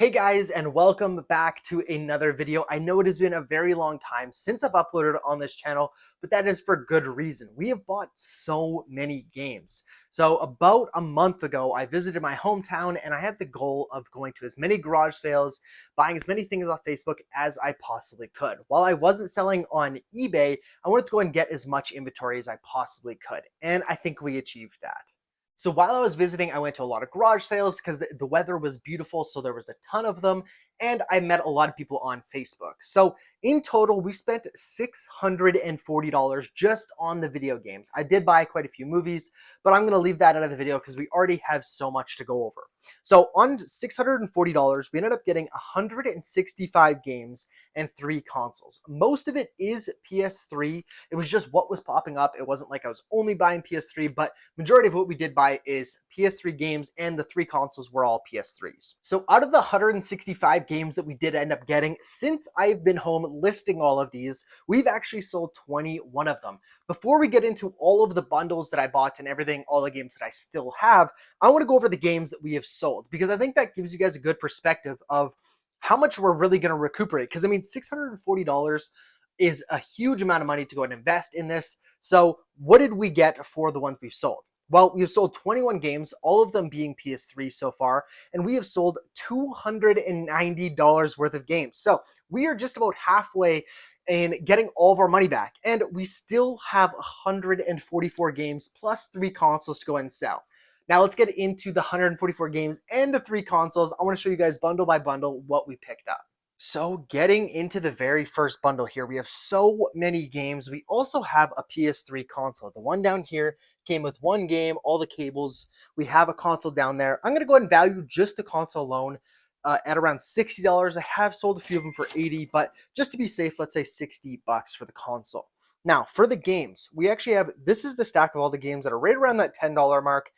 Hey guys, and welcome back to another video. I know it has been a very long time since I've uploaded on this channel, but that is for good reason. We have bought so many games. So about a month ago, I visited my hometown and I had the goal of going to as many garage sales, buying as many things off Facebook as I possibly could. While I wasn't selling on eBay, I wanted to go and get as much inventory as I possibly could. And I think we achieved that. So while I was visiting, I went to a lot of garage sales because the weather was beautiful, so there was a ton of them, and I met a lot of people on Facebook. So in total, we spent $640 just on the video games. I did buy quite a few movies, but I'm going to leave that out of the video because we already have so much to go over. So on $640, we ended up getting 165 games and 3 consoles. Most of it is PS3. It was just what was popping up. It wasn't like I was only buying PS3, but majority of what we did buy is PS3 games, and the 3 consoles were all PS3s. So out of the 165 games that we did end up getting, since I've been home listing all of these, we've actually sold 21 of them. Before we get into all of the bundles that I bought and everything, all the games that I still have, I want to go over the games that we have sold, because I think that gives you guys a good perspective of how much we're really going to recuperate. Because I mean, $640 is a huge amount of money to go and invest in this. So what did we get for the ones we've sold? Well, we've sold 21 games, all of them being PS3 so far, and we have sold $290 worth of games. So we are just about halfway in getting all of our money back, and we still have 144 games plus 3 consoles to go and sell. Now let's get into the 144 games and the 3 consoles. I want to show you guys bundle by bundle what we picked up. So getting into the very first bundle here, we have so many games. We also have a PS3 console. The one down here came with 1 game, all the cables. We have a console down there. I'm going to go ahead and value just the console alone at around $60. I have sold a few of them for $80, but just to be safe, let's say $60 for the console. Now, for the games, we actually have, this is the stack of all the games that are right around that $10 mark,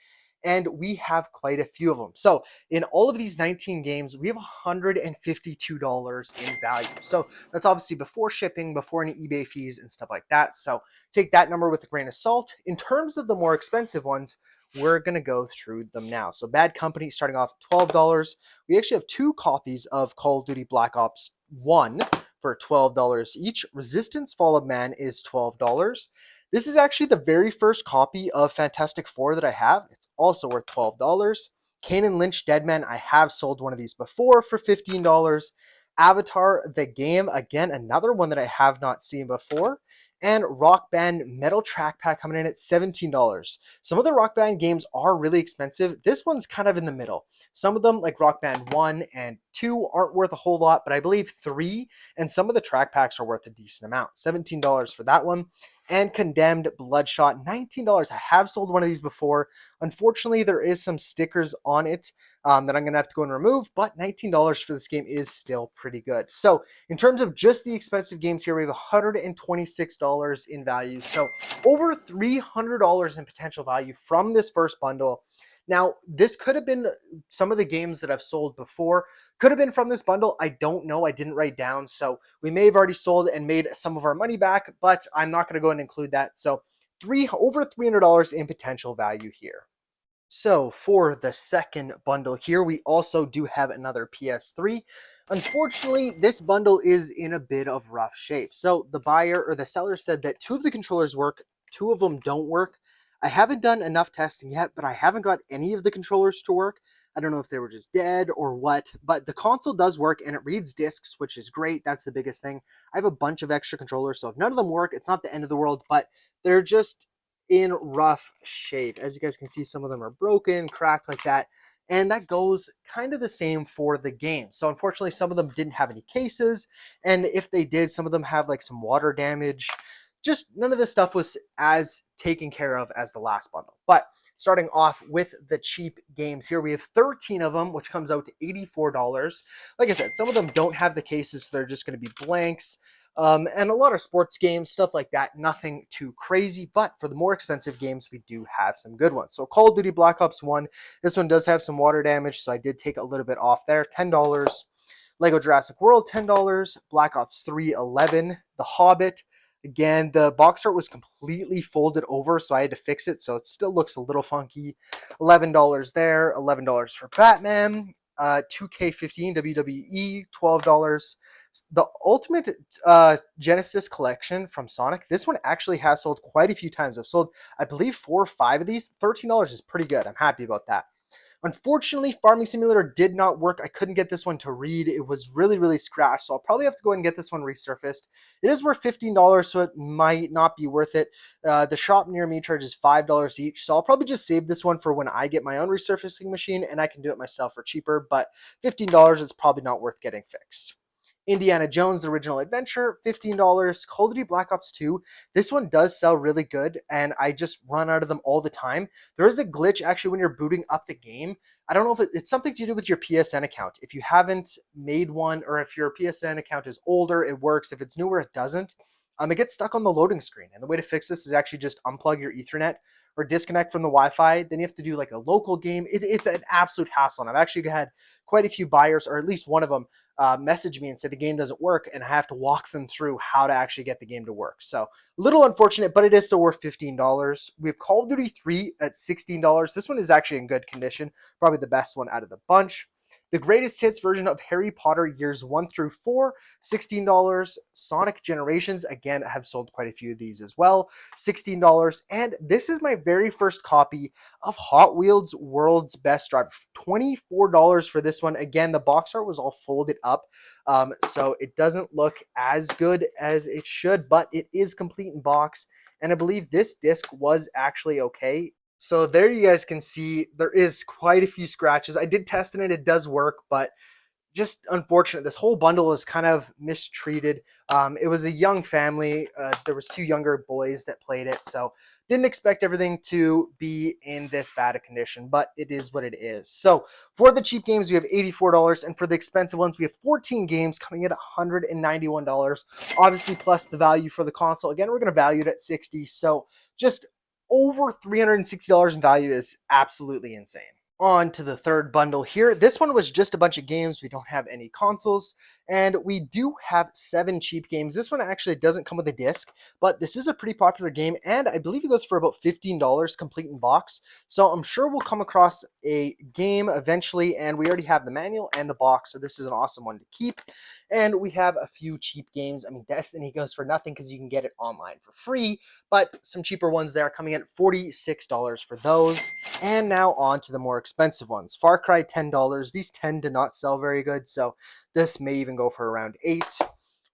and we have quite a few of them. So in all of these 19 games, we have $152 in value. So that's obviously before shipping, before any eBay fees and stuff like that. So take that number with a grain of salt. In terms of the more expensive ones, we're going to go through them now. So Bad Company starting off at $12. We actually have 2 copies of Call of Duty Black Ops 1 for $12 each. Resistance Fall of Man is $12. This is actually the very first copy of Fantastic Four that I have. It's also worth $12. Kane and Lynch Deadman, I have sold one of these before for $15. Avatar, the game, again, another one that I have not seen before. And Rock Band Metal Track Pack coming in at $17. Some of the Rock Band games are really expensive. This one's kind of in the middle. Some of them, like Rock Band 1 and 2, aren't worth a whole lot, but I believe 3 and some of the track packs are worth a decent amount. $17 for that one. And Condemned Bloodshot, $19. I have sold one of these before. Unfortunately, there is some stickers on it that I'm going to have to go and remove, but $19 for this game is still pretty good. So in terms of just the expensive games here, we have $126 in value. So over $300 in potential value from this first bundle. Now, this could have been some of the games that I've sold before. Could have been from this bundle. I don't know. I didn't write down. So we may have already sold and made some of our money back, but I'm not going to go and include that. So over $300 in potential value here. So for the second bundle here, we also do have another PS3. Unfortunately, this bundle is in a bit of rough shape. So the buyer or the seller said that 2 of the controllers work, 2 of them don't work. I haven't done enough testing yet, but I haven't got any of the controllers to work. I don't know if they were just dead or what, but the console does work and it reads discs, which is great. That's the biggest thing. I have a bunch of extra controllers, so if none of them work, it's not the end of the world, but they're just in rough shape. As you guys can see, some of them are broken, cracked like that. And that goes kind of the same for the game. So unfortunately, some of them didn't have any cases. And if they did, some of them have like some water damage. Just none of this stuff was as taken care of as the last bundle. But starting off with the cheap games here, we have 13 of them, which comes out to $84. Like I said, some of them don't have the cases, so they're just going to be blanks. And a lot of sports games, stuff like that, nothing too crazy. But for the more expensive games, we do have some good ones. So Call of Duty Black Ops 1, this one does have some water damage, so I did take a little bit off there, $10. Lego Jurassic World, $10. Black Ops 3, $11. The Hobbit, again, the box art was completely folded over, so I had to fix it, so it still looks a little funky. $11 there, $11 for Batman. 2K15 WWE, $12. The Ultimate Genesis Collection from Sonic, this one actually has sold quite a few times. I've sold, I believe, 4 or 5 of these. $13 is pretty good. I'm happy about that. Unfortunately, Farming Simulator did not work. I couldn't get this one to read. It was really, really scratched, so I'll probably have to go ahead and get this one resurfaced. It is worth $15, so it might not be worth it. The shop near me charges $5 each, so I'll probably just save this one for when I get my own resurfacing machine, and I can do it myself for cheaper, but $15 is probably not worth getting fixed. Indiana Jones, The Original Adventure, $15. Call of Duty Black Ops 2. This one does sell really good, and I just run out of them all the time. There is a glitch actually when you're booting up the game. I don't know if it's something to do with your PSN account. If you haven't made one, or if your PSN account is older, it works. If it's newer, it doesn't. It gets stuck on the loading screen. And the way to fix this is actually just unplug your Ethernet or disconnect from the Wi-Fi. Then you have to do like a local game. It's an absolute hassle. And I've actually had quite a few buyers, or at least one of them, message me and say the game doesn't work, and I have to walk them through how to actually get the game to work. So a little unfortunate, but it is still worth $15. We have Call of Duty 3 at $16. This one is actually in good condition, probably the best one out of the bunch. The Greatest Hits version of Harry Potter Years 1 through 4, $16. Sonic Generations, again, I have sold quite a few of these as well, $16. And this is my very first copy of Hot Wheels World's Best Drive, $24 for this one. Again, the box art was all folded up, so it doesn't look as good as it should, but it is complete in box. And I believe this disc was actually okay. So there you guys can see there is quite a few scratches. I did test it and it does work, but just unfortunate. This whole bundle is kind of mistreated. It was a young family. There was 2 younger boys that played it, so didn't expect everything to be in this bad a condition, but it is what it is. So for the cheap games, we have $84, and for the expensive ones, we have 14 games coming in at $191. Obviously, plus the value for the console. Again, we're going to value it at $60, so just over $360 in value is absolutely insane. On to the third bundle here. This one was just a bunch of games. We don't have any consoles, and we do have 7 cheap games. This one actually doesn't come with a disc, but this is a pretty popular game, and I believe it goes for about $15 complete in box. So I'm sure we'll come across a game eventually, and we already have the manual and the box, so this is an awesome one to keep. And we have a few cheap games. I mean, Destiny goes for nothing because you can get it online for free, but some cheaper ones there coming in at $46 for those. And now on to the more expensive ones. Far Cry, $10. These tend to not sell very good, so this may even go for around $8.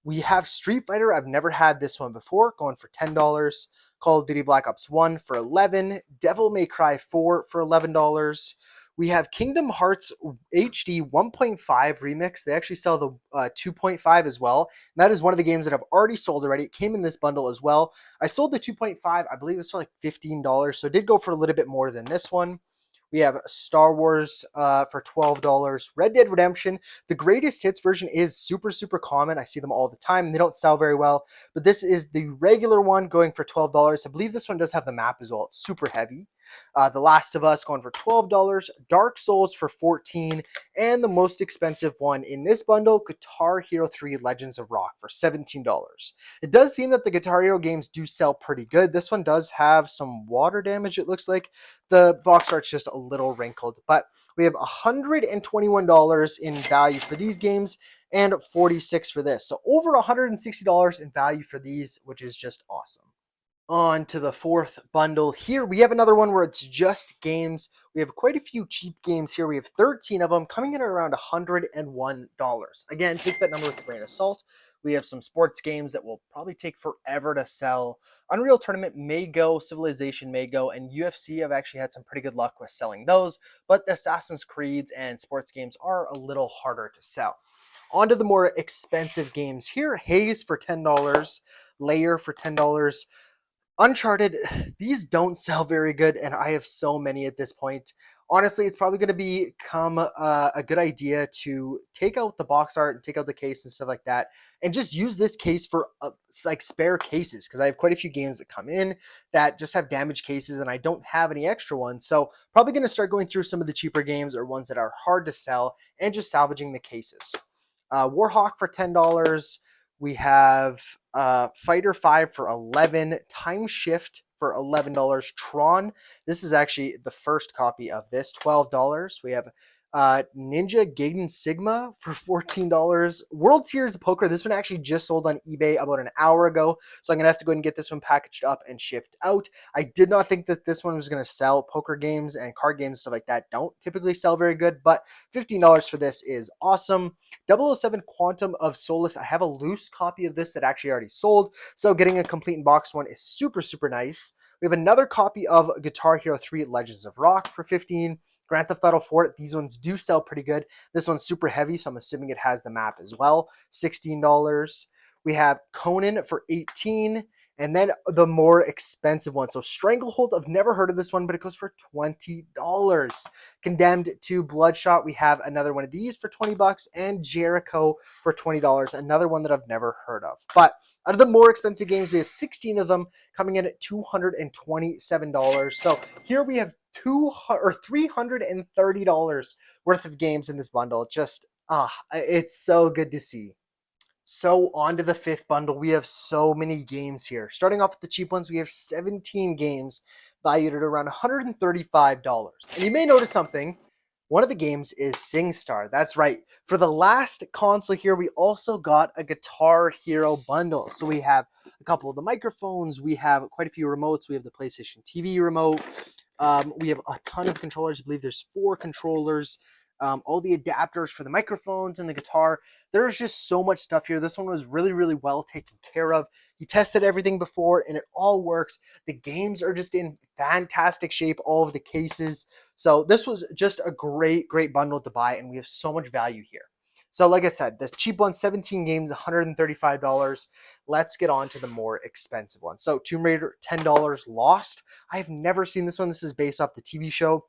We have Street Fighter. I've never had this one before, going for $10. Call of Duty Black Ops 1 for $11. Devil May Cry 4 for $11. We have Kingdom Hearts HD 1.5 Remix. They actually sell the 2.5 as well. And that is one of the games that I've already sold already. It came in this bundle as well. I sold the 2.5, I believe it was for like $15, so it did go for a little bit more than this one. We have Star Wars for $12. Red Dead Redemption. The Greatest Hits version is super, super common. I see them all the time. They don't sell very well, but this is the regular one going for $12. I believe this one does have the map as well. It's super heavy. The Last of Us going for $12. Dark Souls for $14. And the most expensive one in this bundle, Guitar Hero 3 Legends of Rock for $17. It does seem that the Guitar Hero games do sell pretty good. This one does have some water damage, it looks like. The box art's just a little wrinkled, but we have $121 in value for these games and $46 for this. So over $160 in value for these, which is just awesome. On to the fourth bundle here. We have another one where it's just games. We have quite a few cheap games here. We have 13 of them coming in at around $101. Again, take that number with a grain of salt. We have some sports games that will probably take forever to sell. Unreal Tournament may go, Civilization may go, and UFC have actually had some pretty good luck with selling those, but the Assassin's Creeds and sports games are a little harder to sell. On to the more expensive games here. Haze for $10, Layer for $10, Uncharted. These don't sell very good, and I have so many at this point. Honestly, it's probably going to become a good idea to take out the box art and take out the case and stuff like that, and just use this case for like spare cases, because I have quite a few games that come in that just have damaged cases, and I don't have any extra ones. So probably going to start going through some of the cheaper games or ones that are hard to sell and just salvaging the cases. Warhawk for $10. We have Fighter 5 for $11, Time Shift for $11, Tron. This is actually the first copy of this, $12. We have Ninja Gaiden Sigma for $14. World Series of Poker. This one actually just sold on eBay about an hour ago, so I'm gonna have to go ahead and get this one packaged up and shipped out. I did not think that this one was gonna sell. Poker games and card games, stuff like that, don't typically sell very good, but $15 for this is awesome. 007 Quantum of Solace. I have a loose copy of this that actually already sold, so getting a complete in box one is super, super nice. We have another copy of Guitar Hero 3 Legends of Rock for $15. Grand Theft Auto 4, these ones do sell pretty good. This one's super heavy, so I'm assuming it has the map as well. $16. We have Conan for $18. And then the more expensive one. So Stranglehold, I've never heard of this one, but it goes for $20. Condemned to Bloodshot, we have another one of these for $20. And Jericho for $20, another one that I've never heard of. But out of the more expensive games, we have 16 of them coming in at $227. So here we have $330 worth of games in this bundle. Just, it's so good to see. So on to the fifth bundle. We have so many games here. Starting off with the cheap ones, we have 17 games valued at around $135. And you may notice something. One of the games is SingStar. That's right. For the last console here, we also got a Guitar Hero bundle. So we have a couple of the microphones. We have quite a few remotes. We have the PlayStation TV remote. We have a ton of controllers. I believe there's 4 controllers. All the adapters for the microphones and the guitar. There's just so much stuff here. This one was really, really well taken care of. He tested everything before and it all worked. The games are just in fantastic shape, all of the cases. So this was just a great, great bundle to buy, and we have so much value here. So like I said, the cheap one, 17 games, $135. Let's get on to the more expensive one. So Tomb Raider, $10. Lost. I've never seen this one. This is based off the TV show.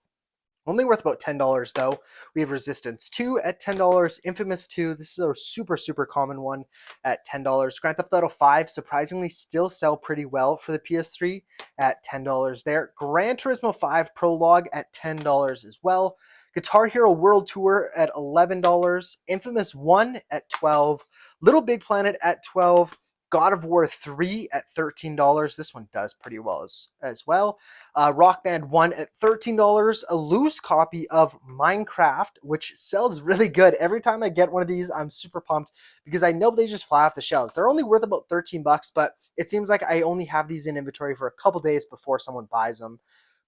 Only worth about $10 though. We have Resistance 2 at $10, Infamous 2, this is a super, super common one at $10. Grand Theft Auto 5 surprisingly still sell pretty well for the PS3 at $10 there. Gran Turismo 5 Prologue at $10 as well. Guitar Hero World Tour at $11, Infamous 1 at $12, Little Big Planet at $12, God of War 3 at $13. This one does pretty well as well. Rock Band 1 at $13. A loose copy of Minecraft, which sells really good. Every time I get one of these, I'm super pumped because I know they just fly off the shelves. They're only worth about $13, but it seems like I only have these in inventory for a couple days before someone buys them.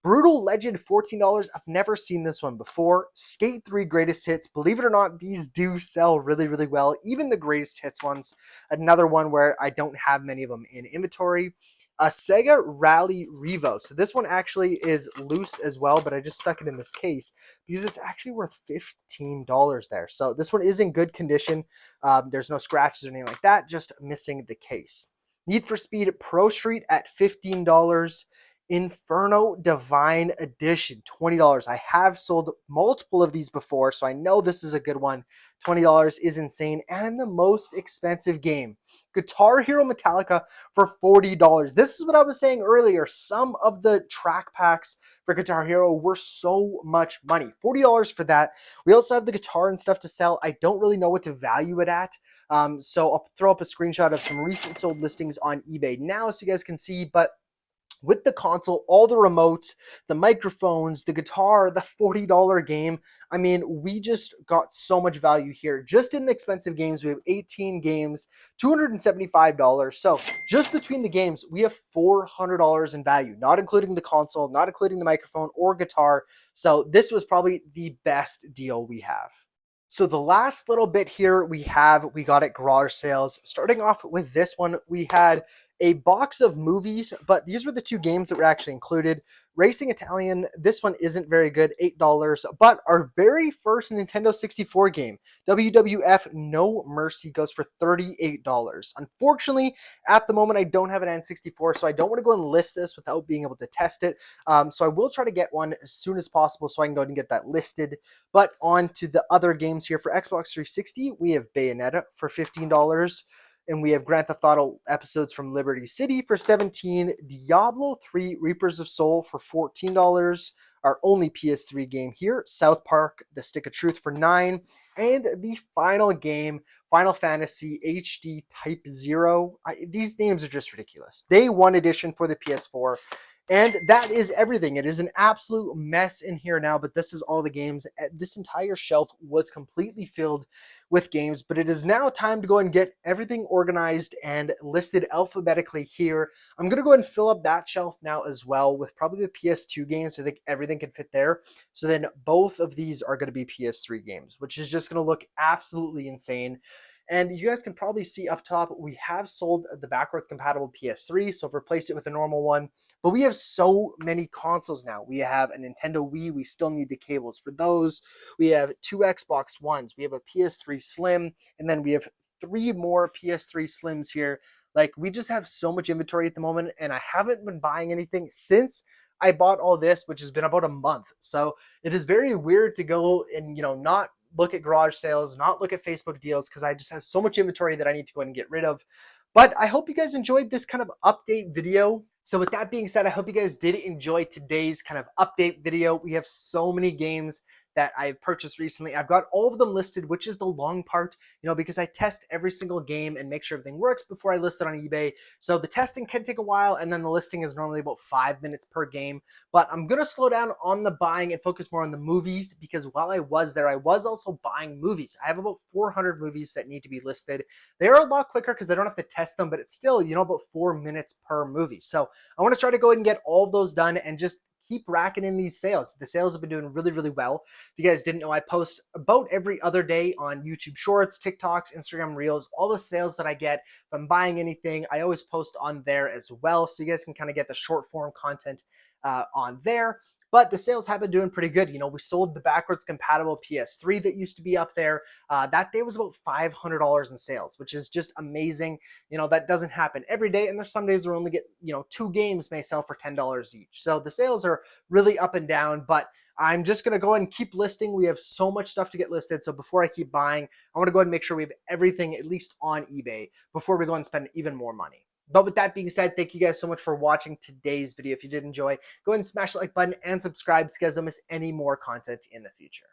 Brutal Legend, $14. I've never seen this one before. Skate 3 Greatest Hits. Believe it or not, these do sell really, really well. Even the Greatest Hits ones. Another one where I don't have many of them in inventory. Sega Rally Revo. So this one actually is loose as well, but I just stuck it in this case because it's actually worth $15 there. So this one is in good condition. There's no scratches or anything like that, just missing the case. Need for Speed Pro Street at $15. Inferno Divine Edition, $20. I have sold multiple of these before, so I know this is a good one. $20 is insane. And the most expensive game, Guitar Hero Metallica for $40. This is what I was saying earlier. Some of the track packs for Guitar Hero were so much money. $40 for that. We also have the guitar and stuff to sell. I don't really know what to value it at. So I'll throw up a screenshot of some recent sold listings on eBay now so you guys can see, but with the console, all the remotes, the microphones, the guitar, the $40 game, I mean, we just got so much value here. Just in the expensive games, we have 18 games, $275. So just between the games, we have $400 in value, not including the console, not including the microphone or guitar. So this was probably the best deal we have. So the last little bit here we got at garage sales. Starting off with this one, we had a box of movies, but these were the 2 games that were actually included. Racing Italian, this one isn't very good, $8, but our very first Nintendo 64 game, WWF No Mercy, goes for $38. Unfortunately, at the moment, I don't have an N64, so I don't want to go and list this without being able to test it. So I will try to get one as soon as possible so I can go ahead and get that listed. But on to the other games here. For Xbox 360, we have Bayonetta for $15. And we have Grand Theft Auto Episodes from Liberty City for $17. Diablo 3 Reapers of Soul for $14. Our only PS3 game here. South Park The Stick of Truth for $9. And the final game, Final Fantasy HD Type 0. These names are just ridiculous. Day 1 edition for the PS4. And that is everything. It is an absolute mess in here now, but this is all the games. This entire shelf was completely filled with games, but it is now time to go and get everything organized and listed alphabetically here. I'm going to go ahead and fill up that shelf now as well with probably the PS2 games. I think everything can fit there. So then both of these are going to be PS3 games, which is just going to look absolutely insane. And you guys can probably see up top, we have sold the backwards compatible PS3, so I've replaced it with a normal one. But we have so many consoles now. We have a Nintendo Wii. We still need the cables for those. We have 2 Xbox Ones. We have a PS3 Slim. And then we have 3 more PS3 Slims here. Like, we just have so much inventory at the moment. And I haven't been buying anything since I bought all this, which has been about a month. So it is very weird to go and, not look at garage sales, not look at Facebook deals, because I just have so much inventory that I need to go ahead and get rid of. But I hope you guys enjoyed this kind of update video. So with that being said, I hope you guys did enjoy today's kind of update video. We have so many games that I've purchased recently. I've got all of them listed, which is the long part, because I test every single game and make sure everything works before I list it on eBay. So the testing can take a while, and then the listing is normally about 5 minutes per game. But I'm going to slow down on the buying and focus more on the movies, because while I was there, I was also buying movies. I have about 400 movies that need to be listed. They're a lot quicker because I don't have to test them, but it's still, about 4 minutes per movie. So I want to try to go ahead and get all of those done and just keep racking in these sales. The sales have been doing really, really well. If you guys didn't know, I post about every other day on YouTube Shorts, TikToks, Instagram Reels, all the sales that I get. If I'm buying anything, I always post on there as well. So you guys can kind of get the short form content on there. But the sales have been doing pretty good. We sold the backwards compatible PS3 that used to be up there. That day was about $500 in sales, which is just amazing. That doesn't happen every day. And there's some days where only get, 2 games may sell for $10 each. So the sales are really up and down, but I'm just going to go ahead and keep listing. We have so much stuff to get listed. So before I keep buying, I want to go ahead and make sure we have everything at least on eBay before we go and spend even more money. But with that being said, thank you guys so much for watching today's video. If you did enjoy, go ahead and smash the like button and subscribe so you guys don't miss any more content in the future.